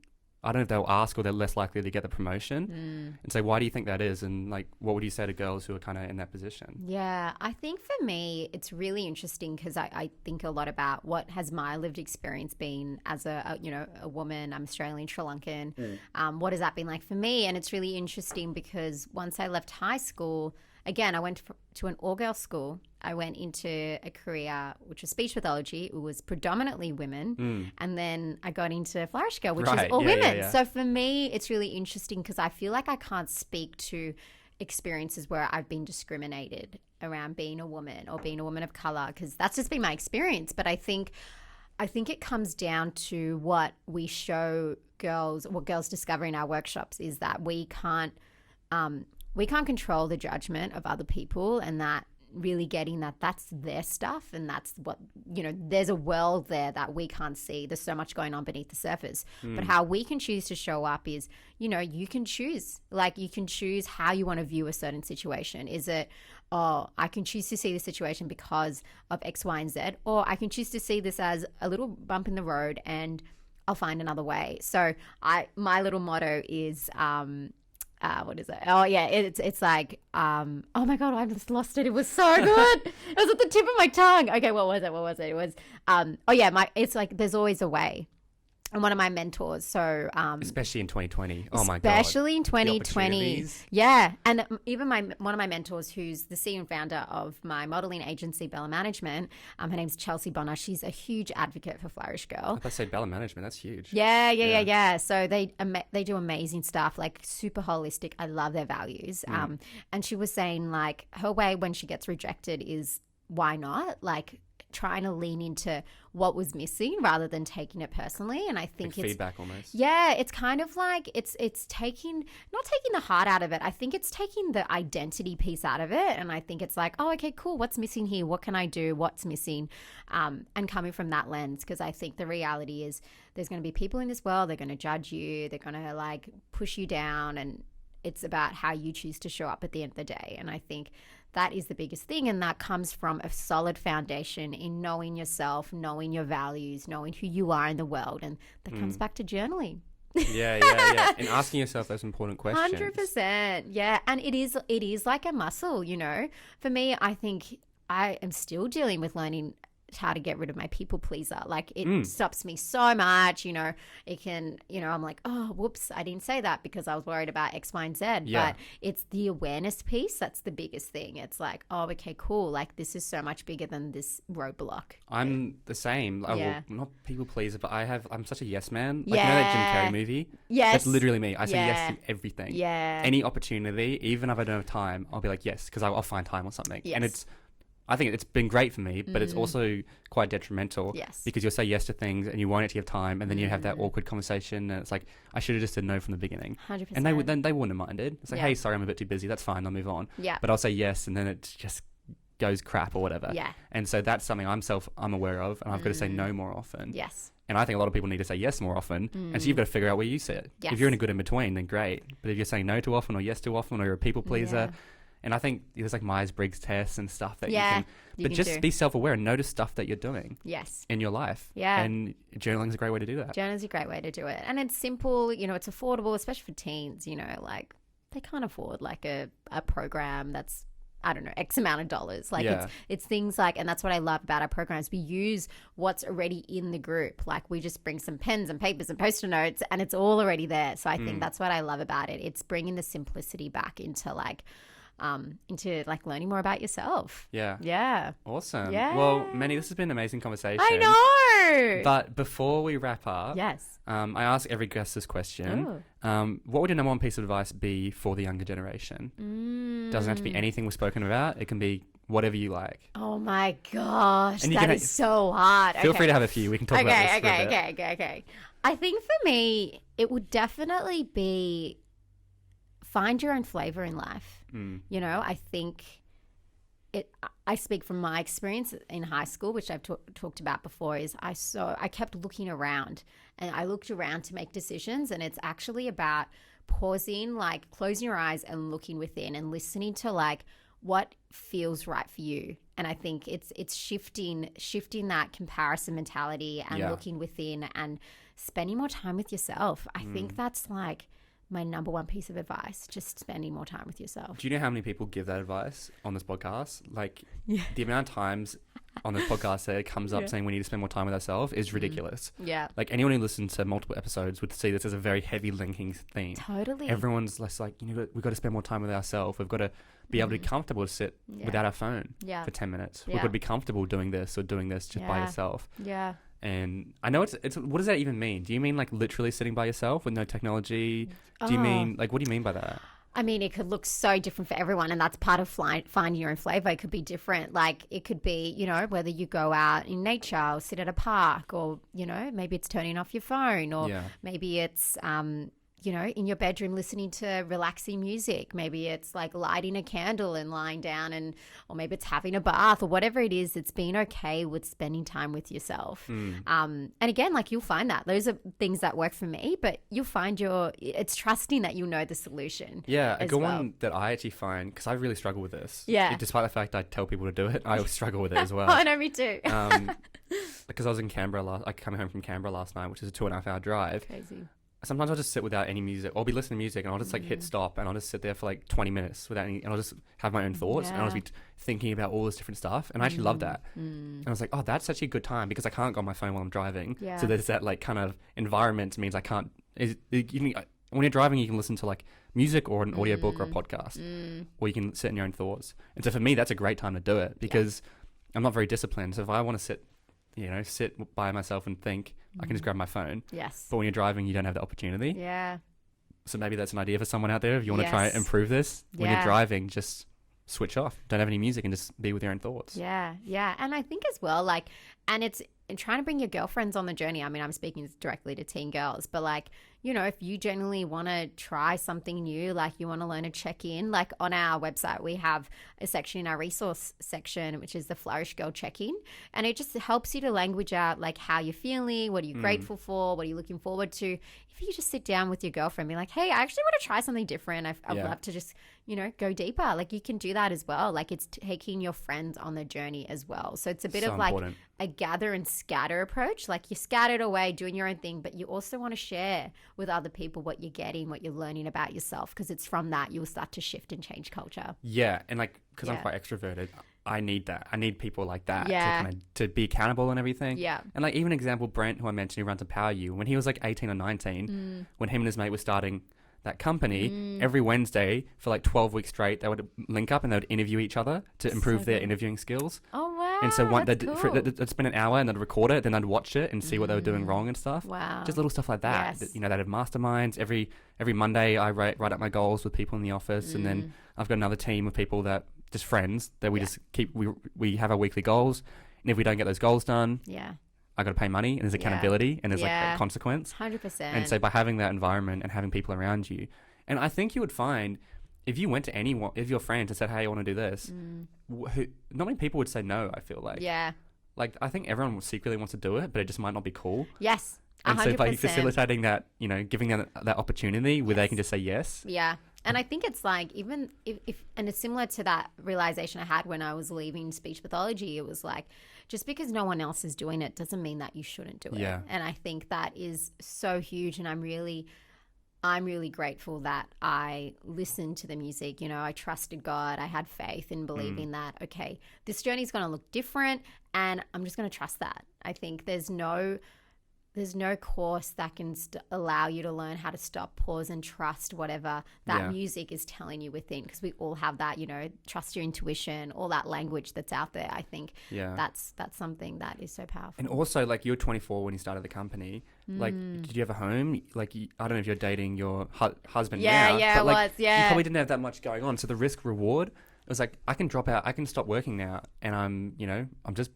I don't know if they'll ask or they're less likely to get the promotion. And so why do you think that is? And like, what would you say to girls who are kind of in that position? Yeah, I think for me, it's really interesting because I think a lot about what has my lived experience been as a woman. I'm Australian, Sri Lankan. What has that been like for me? And it's really interesting because once I left high school, again, I went to an all-girls school. I went into a career which was speech pathology. It was predominantly women. And then I got into Flourish Girl, which is all women. Yeah. So for me, it's really interesting because I feel like I can't speak to experiences where I've been discriminated around being a woman or being a woman of color because that's just been my experience. But I think it comes down to what we show girls, what girls discover in our workshops is that we can't we can't control the judgment of other people, and that really getting that that's their stuff, and that's what, there's a world there that we can't see. There's so much going on beneath the surface. But how we can choose to show up is, you can choose. Like, you can choose how you want to view a certain situation. Is it, oh, I can choose to see the situation because of X, Y, and Z, or I can choose to see this as a little bump in the road and I'll find another way. So my little motto is, what is it? Oh yeah, it's like, oh my God, I just lost it. It was so good. It was at the tip of my tongue. Okay, what was it? It was, it's like, there's always a way. And one of my mentors, so especially in 2020, oh my God, especially in 2020, yeah. And even one of my mentors, who's the CEO and founder of my modeling agency, Bella Management, her name's Chelsea Bonner. She's a huge advocate for Flourish Girl. I say Bella Management, that's huge. Yeah. So they do amazing stuff, like super holistic. I love their values. And she was saying, like, her way when she gets rejected is, why not? Like, trying to lean into what was missing rather than taking it personally. And I think like it's feedback almost. Yeah, it's kind of like it's taking, not taking the heart out of it. I think it's taking the identity piece out of it. And I think it's like, oh, okay, cool. What's missing here? What can I do? What's missing? And coming from that lens, because I think the reality is there's going to be people in this world. They're going to judge you. They're going to like push you down. And it's about how you choose to show up at the end of the day. And I think that is the biggest thing, and that comes from a solid foundation in knowing yourself, knowing your values, knowing who you are in the world, and that comes back to journaling. Yeah. And asking yourself those important questions. 100%. Yeah, and it is like a muscle, For me, I think I am still dealing with learning how to get rid of my people pleaser. Like, it stops me so much, it can, I'm like, oh, whoops, I didn't say that because I was worried about X, Y, and Z. Yeah. But it's the awareness piece that's the biggest thing. It's like, oh, okay, cool. Like, this is so much bigger than this roadblock. I'm the same. Yeah. Well, not people pleaser, but I'm such a yes man. Like, that Jim Carrey movie? Yes. That's literally me. I say yes to everything. Yeah. Any opportunity, even if I don't have time, I'll be like, yes, because I'll find time or something. Yes. And I think it's been great for me, but it's also quite detrimental. Yes. Because you'll say yes to things and you want it to have time, and then you have that awkward conversation, and it's like, I should have just said no from the beginning. 100%. And they wouldn't have minded. It's like, hey, sorry, I'm a bit too busy. That's fine. I'll move on. Yeah. But I'll say yes, and then it just goes crap or whatever. Yeah. And so that's something I'm aware of, and I've got to say no more often. Yes. And I think a lot of people need to say yes more often. And so you've got to figure out where you sit. Yes. If you're in a good in between, then great. But if you're saying no too often or yes too often, or you're a people pleaser, and I think there's like Myers-Briggs tests and stuff that you can just be self-aware and notice stuff that you're doing in your life. Yeah. And journaling is a great way to do that. Journaling is a great way to do it. And it's simple, it's affordable, especially for teens, like they can't afford like a program that's, I don't know, X amount of dollars. Like it's things like, and that's what I love about our programs. We use what's already in the group. Like, we just bring some pens and papers and post-it notes, and it's all already there. So I think that's what I love about it. It's bringing the simplicity back into learning more about yourself. Yeah. Awesome. Yeah. Well, Mandy, this has been an amazing conversation. I know. But before we wrap up, yes, I ask every guest this question. What would your number one piece of advice be for the younger generation? Doesn't have to be anything we've spoken about. It can be whatever you like. Oh my gosh, that is so hard. Feel free to have a few. We can talk about this for a bit. Okay. I think for me, it would definitely be find your own flavor in life. I think I speak from my experience in high school, which I've talked about before, is I kept looking around, and I looked around to make decisions, and it's actually about pausing, like closing your eyes and looking within and listening to like what feels right for you. And I think it's shifting that comparison mentality and looking within and spending more time with yourself. I think that's like my number one piece of advice, just spending more time with yourself. Do you know how many people give that advice on this podcast? Like, the amount of times on this podcast that it comes up saying we need to spend more time with ourselves is ridiculous. Yeah. Like, anyone who listens to multiple episodes would see this as a very heavy linking theme. Totally. Everyone's less like, we've got to spend more time with ourselves. We've got to be able to be comfortable to sit without our phone for 10 minutes. We've got to be comfortable doing this or doing this just by yourself. Yeah. And I know it's what does that even mean? Do you mean like literally sitting by yourself with no technology? Do you mean like, what do you mean by that? I mean, it could look so different for everyone, and that's part of finding your own flavor. It could be different. Like, it could be, whether you go out in nature or sit at a park, or, maybe it's turning off your phone, or maybe it's, you know, in your bedroom listening to relaxing music. Maybe it's like lighting a candle and lying down, or maybe it's having a bath, or whatever it is. It's being okay with spending time with yourself. And again, like, you'll find that those are things that work for me, but you'll find it's trusting that you know the solution. Yeah, a good one that I actually find, because I really struggle with this. Yeah. Despite the fact I tell people to do it, I always struggle with it as well. Oh, no, me too. Because I was in Canberra, I came home from Canberra last night, which is a 2.5 hour drive. Crazy. Sometimes I'll just sit without any music. I'll be listening to music and I'll just like hit stop and I'll just sit there for like 20 minutes without any, and I'll just have my own thoughts and I'll just be thinking about all this different stuff. And I actually love that. And I was like, oh, that's actually a good time because I can't go on my phone while I'm driving. Yeah. So there's that like kind of environment means I can't, when you're driving, you can listen to like music or an audiobook or a podcast, or you can sit in your own thoughts. And so for me, that's a great time to do it because I'm not very disciplined. So if I want to sit by myself and think, I can just grab my phone. Yes. But when you're driving, you don't have the opportunity. Yeah. So maybe that's an idea for someone out there. If you want to try and improve this, when you're driving, just switch off. Don't have any music and just be with your own thoughts. Yeah. Yeah. And I think as well, like, and it's trying to bring your girlfriends on the journey. I mean, I'm speaking directly to teen girls, but like, you know, if you genuinely want to try something new, like you want to learn to check in, like on our website, we have a section in our resource section, which is the Flourish Girl check-in. And it just helps you to language out like how you're feeling, what are you grateful for, what are you looking forward to. If you just sit down with your girlfriend and be like, hey, I actually want to try something different. I'd love to just, you know, go deeper. Like you can do that as well. Like it's taking your friends on the journey as well. So it's a bit of like a gather and scatter approach. Like you're scattered away doing your own thing, but you also want to share with other people what you're getting, what you're learning about yourself, because it's from that you'll start to shift and change culture. Yeah. And like, because I'm quite extroverted, I need that. I need people like that to be accountable and everything. Yeah. And like even example, Brent, who I mentioned, who runs Empower You, when he was like 18 or 19, when him and his mate were starting that company, every Wednesday for like 12 weeks straight, they would link up and they would interview each other to improve their interviewing skills. Oh, wow. And so they'd spend an hour and they'd record it, then they'd watch it and see what they were doing wrong and stuff. Wow. Just little stuff like that. Yes. You know, they'd have masterminds. Every Monday I write up my goals with people in the office, and then I've got another team of people that just friends that we just keep, we have our weekly goals. And if we don't get those goals done, I got to pay money, and there's accountability and there's like a consequence. 100%. And so by having that environment and having people around you, and I think you would find if you went to anyone, if your friends and said, hey, I want to do this, not many people would say no, I feel like. Yeah. Like, I think everyone secretly wants to do it, but it just might not be cool. Yes. 100%. And so by facilitating that, you know, giving them that opportunity where they can just say yes. Yeah. And I think it's like, even if and it's similar to that realization I had when I was leaving speech pathology. It was like, just because no one else is doing it doesn't mean that you shouldn't do it. Yeah. And I think that is so huge. And I'm really grateful that I listened to the music. You know, I trusted God. I had faith in believing that, okay, this journey is going to look different, and I'm just going to trust that. I think there's no course that can allow you to learn how to stop, pause, and trust whatever that music is telling you within, because we all have that, you know, trust your intuition, all that language that's out there. I think that's something that is so powerful. And also, like, you were 24 when you started the company. Like, did you have a home? Like, I don't know if you're dating your husband now. Yeah, but, like, you probably didn't have that much going on. So the risk reward, it was like, I can drop out, I can stop working now, and I'm just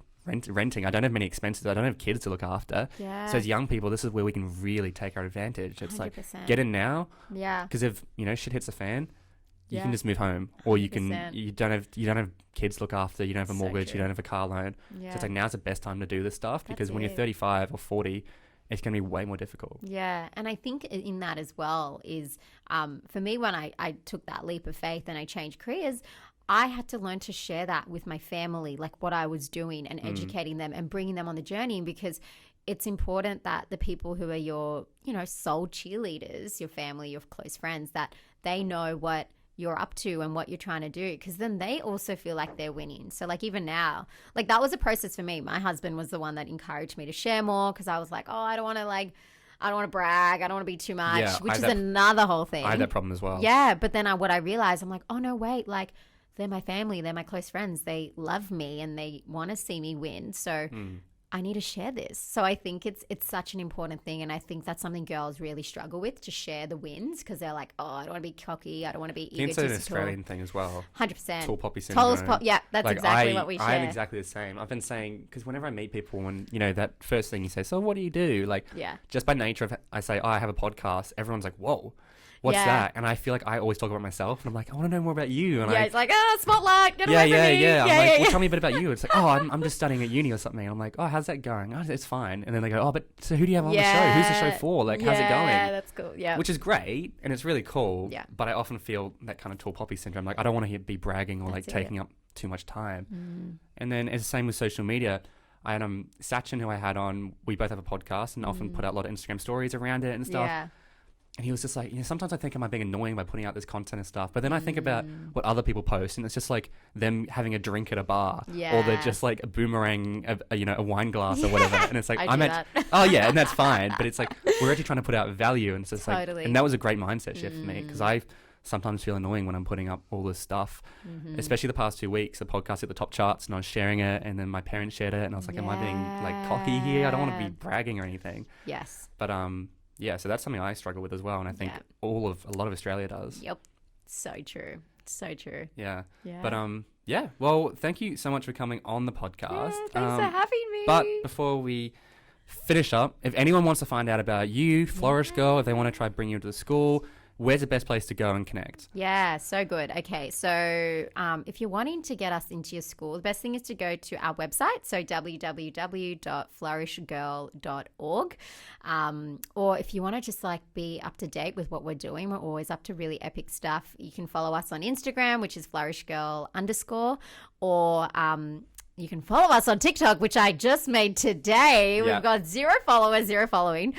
renting. I don't have many expenses. I don't have kids to look after. Yeah. So as young people, this is where we can really take our advantage. It's 100%. like, get in now. Yeah. Because if, you know, shit hits the fan, you can just move home, or you don't have kids to look after. You don't have a mortgage. You don't have a car loan. Yeah. So it's like, now's the best time to do this stuff, because when you're 35 or 40, it's going to be way more difficult. Yeah. And I think in that as well is, for me, when I took that leap of faith and I changed careers, I had to learn to share that with my family, like what I was doing, and educating them and bringing them on the journey, because it's important that the people who are your, you know, soul cheerleaders, your family, your close friends, that they know what you're up to and what you're trying to do, because then they also feel like they're winning. So like even now, like that was a process for me. My husband was the one that encouraged me to share more, because I was like, oh, I don't want to brag. I don't want to be too much, which is another whole thing. I had that problem as well. Yeah. But then what I realized, I'm like, oh no, wait, like, they're my family. They're my close friends. They love me and they want to see me win. So I need to share this. So I think it's such an important thing, and I think that's something girls really struggle with, to share the wins, because they're like, oh, I don't want to be cocky, I don't want to be egotistical. It's an Australian thing as well. 100%. Tall poppy syndrome. Yeah, that's like exactly what we share. I'm exactly the same. I've been saying, because whenever I meet people, and you know, that first thing you say, so what do you do? Like, just by nature of, I say, oh, I have a podcast. Everyone's like, whoa. What's that? And I feel like I always talk about myself, and I'm like, I want to know more about you. And it's like, spotlight, get away from me. I'm like, well, tell me a bit about you. It's like, oh, I'm just studying at uni or something. And I'm like, oh, how's that going? Oh, it's fine. And then they go, oh, but so who do you have on the show? Who's the show for? Like, how's it going? Yeah, that's cool. Yeah, which is great, and it's really cool. Yeah, but I often feel that kind of tall poppy syndrome. Like, I don't want to be bragging or taking up too much time. And then it's the same with social media. I had Sachin, who I had on. We both have a podcast, and often put out a lot of Instagram stories around it and stuff. Yeah. And he was just like, sometimes I think, am I being annoying by putting out this content and stuff? But then I think about what other people post, and it's just like them having a drink at a bar, or they're just like a boomerang, a wine glass or whatever. And it's like, and that's fine. But it's like, we're actually trying to put out value, and it's just like, and that was a great mindset shift for me, because I sometimes feel annoying when I'm putting up all this stuff, especially the past 2 weeks. The podcast hit the top charts, and I was sharing it, and then my parents shared it, and I was like, am I being like cocky here? I don't want to be bragging or anything. Yes. But yeah, so that's something I struggle with as well, and I think a lot of Australia does. Yep, so true, so true. Yeah. But well, thank you so much for coming on the podcast. Thanks for having me. But before we finish up, if anyone wants to find out about you, Flourish Girl, if they want to try bring you to the school, where's the best place to go and connect? Yeah, so good. Okay, so if you're wanting to get us into your school, the best thing is to go to our website, so www.flourishgirl.org. Or if you want to just like be up to date with what we're doing, we're always up to really epic stuff. You can follow us on Instagram, which is flourishgirl_, or you can follow us on TikTok, which I just made today. We've got 0 followers, 0 following.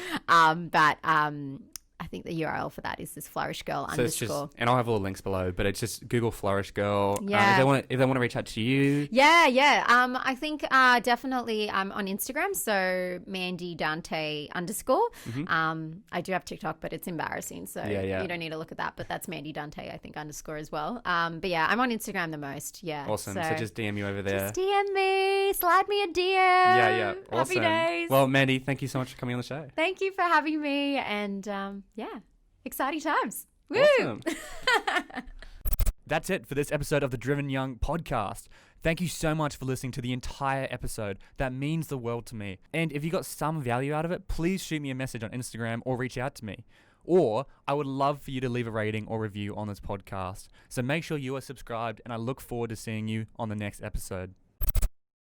I think the URL for that is this Flourish Girl _. And I'll have all the links below, but it's just Google Flourish Girl. Yeah. If they want to reach out to you. Yeah. I think definitely I'm on Instagram, so Mandy Dante _. I do have TikTok, but it's embarrassing, so you don't need to look at that. But that's Mandy Dante, I think, _ as well. But yeah, I'm on Instagram the most. Yeah. Awesome. So just DM you over there. Just DM me. Slide me a DM. Yeah. Awesome. Happy days. Well, Mandy, thank you so much for coming on the show. Thank you for having me, and exciting times. Woo! Awesome. That's it for this episode of the Driven Young podcast. Thank you so much for listening to the entire episode. That means the world to me. And if you got some value out of it, please shoot me a message on Instagram or reach out to me. Or I would love for you to leave a rating or review on this podcast. So make sure you are subscribed, and I look forward to seeing you on the next episode.